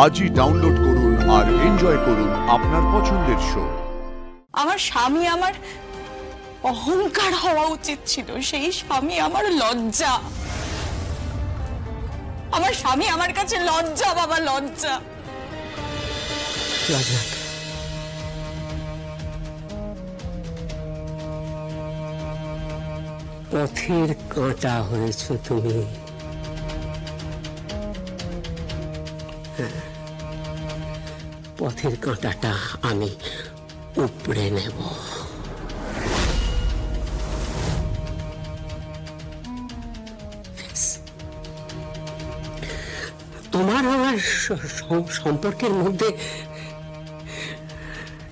আজই ডাউনলোড করুন আর এনজয় করুন আপনার পছন্দের শো। আমার স্বামী আমার অহংকার হওয়া উচিত ছিল, সেই স্বামী আমার লজ্জা। আমার স্বামী আমার কাছে লজ্জা, বাবা লজ্জা। পথের কাঁটা হয়েছ তুমি। পথের কাঁটাটা আমি উপড়ে নেব। তোমার আমার সম্পর্কের মধ্যে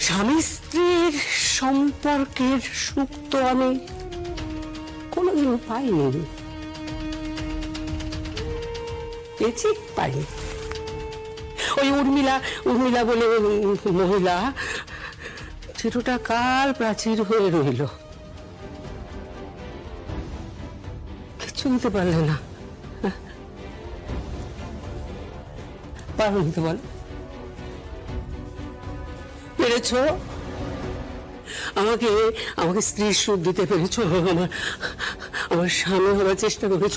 স্বামী স্ত্রীর সম্পর্কের সুখ তো আমি কোনোদিন পাইনি, পাইনি। ওই উর্মিলা বলে মহিলা চিরটা কাল প্রাচীর হয়ে রইল, কিচ্ছু দিতে পারলে না। পারো নিতে বল, পেরেছ? আমাকে স্ত্রীর সুখ দিতে পেরেছ, আমার স্বামী হবার চেষ্টা করেছ,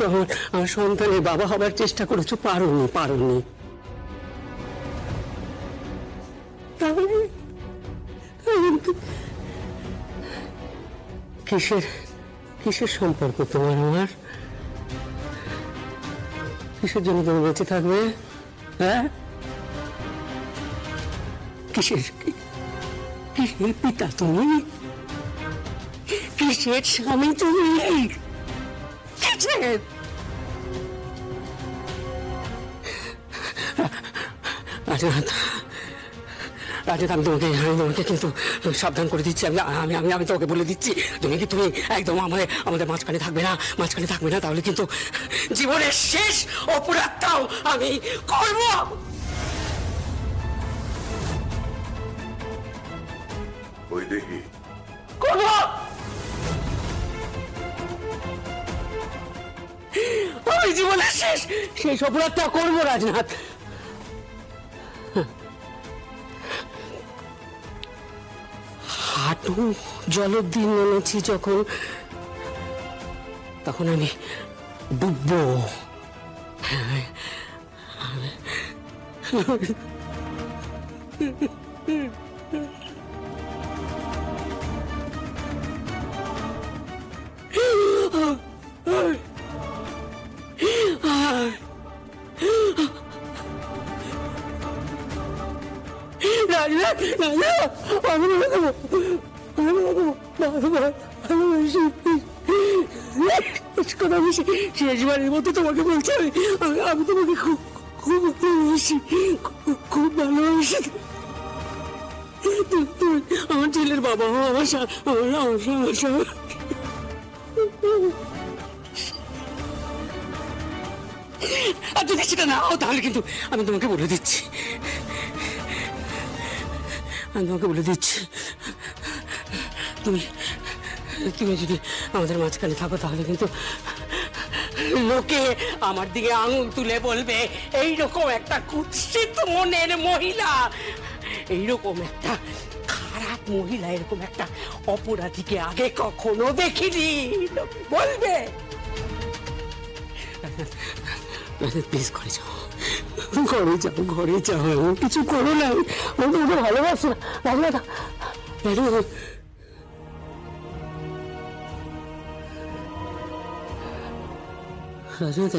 আমার সন্তানের বাবা হবার চেষ্টা করেছো, পারোনি। কিসের সম্পর্ক তোমার আমার? কিসের জন্য তুমি বেঁচে থাকবে? হ্যাঁ, কিসের পিতা তুমি? কিসের স্বামী তুমি? কিসের? রাজা, আমি তোমাকে কিন্তু সাবধান করে দিচ্ছি। আমি তোমাকে বলে দিচ্ছি, তুমি একদম আমাদের মাঝখানে থাকবে না, তাহলে কিন্তু জীবনের শেষ অপরাধটাও আমি করব। ওই দেখি করব, ওই জীবনের শেষ অপরাধটা করবো রাজনাথ। হাঁটু জলদি নেমেছি যখন, তখন আমি ডুববো। শেষবারের মতো তোমাকে বলছি, আমি তোমাকে খুব ভালোবাসি, খুব ভালোবাসি। আমার ছেলের বাবা, আমার আর যদি সেটা না হও, তাহলে কিন্তু আমি তোমাকে বলে দিচ্ছি, তুমি যদি আমাদের মাঝখানে থাকো, তাহলে কিন্তু লোকে আমার দিকে আঙুল তুলে বলবে, এইরকম একটা কুৎসিত মনের মহিলা, এইরকম একটা খারাপ মহিলা, এরকম একটা অপরাধীকে আগে কখনো দেখিনি, বলবে। প্লিজ ঘরে যাও, এমন কিছু করো না, আমি তোমাকে ভালোবাসি না। রাজনাথ,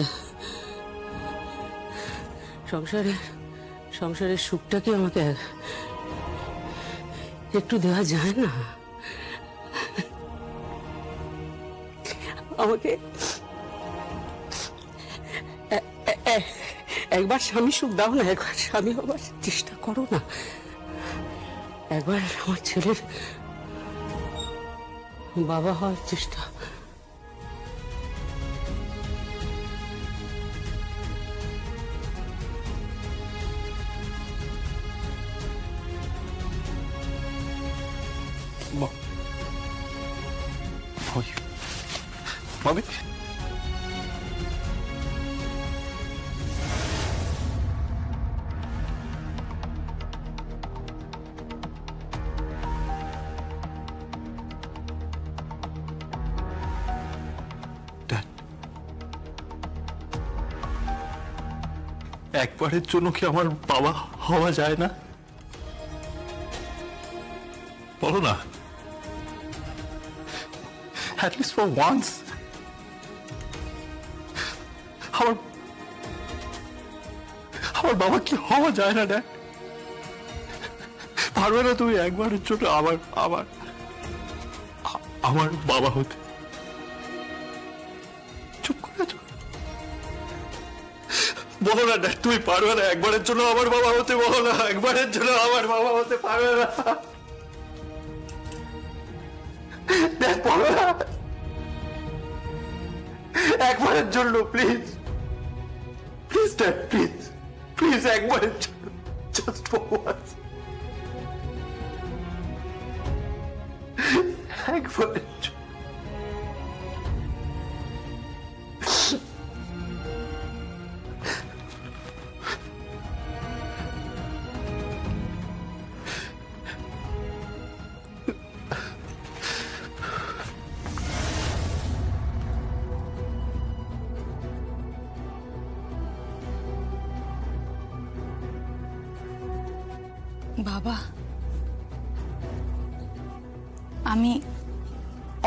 সংসারের সুখটা কি আমাকে একটু দেওয়া যায় না? আমাকে একবার স্বামী সুখ দাও না, একবার স্বামী হবার চেষ্টা করো না, একবার আমার ছেলের বাবা হওয়ার চেষ্টা। মামি, একবারের জন্য কি আমার বাবা হওয়া যায় না? বলো না, at least for once আমার বাবা কি হওয়া যায় না? ড্যাড, পারবে না তুমি একবারের জন্য আমার বাবা হতে? চুপ করে আছো, বলো না ড্যাড, তুমি পারবে না একবারের জন্য আমার বাবা হতে? বলো না, একবারের জন্য আমার বাবা হতে পারবে না? ড্যাড, বলো না, একবারের জন্য please, please dad, please please, একবারের জন্য, জাস্ট ফর ওয়ান্স, একবারের জন্য। বাবা, আমি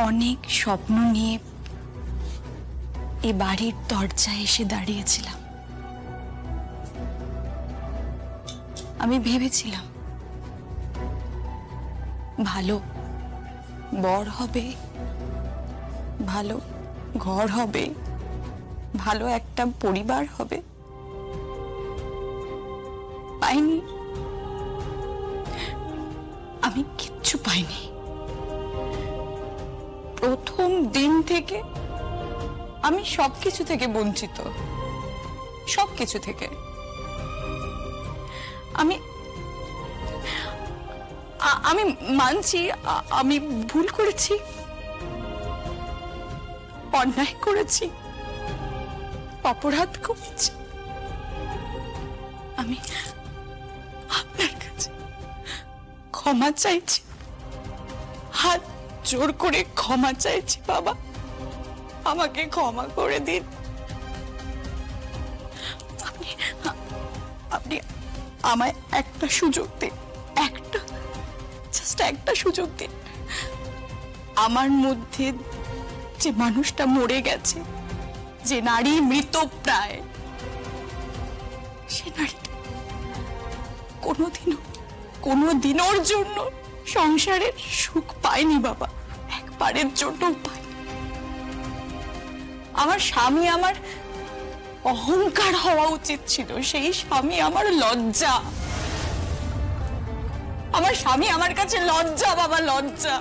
অনেক স্বপ্ন নিয়ে এ বাড়ির দরজায় এসে দাঁড়িয়েছিলাম। আমি ভেবেছিলাম ভালো বর হবে, ভালো ঘর হবে, ভালো একটা পরিবার হবে। পাইনি, আমি কিচ্ছু পাইনি। প্রথম দিন থেকে আমি সবকিছু থেকে বঞ্চিত, সবকিছু থেকে। আমি মানছি আমি ভুল করেছি, অন্যায় করেছি, অপরাধ করেছি। আমি আপনার কাছে ক্ষমা চাইছি, হাত জোর করে ক্ষমা চাইছি। বাবা, আমাকে ক্ষমা করে দিন। আপনি আমায় একটা সুযোগ দিন, জাস্ট একটা সুযোগ দিন। আমার মধ্যে যে মানুষটা মরে গেছে, যে নারী মৃতপ্রায়, সে নারীটা কোনোদিনোর জন্য সংসারের সুখ পায়নি বাবা, একবারের জন্য পায়নি। আমার স্বামী আমার অহংকার হওয়া উচিত ছিল, সেই স্বামী আমার লজ্জা। আমার স্বামী আমার কাছে লজ্জা বাবা, লজ্জা।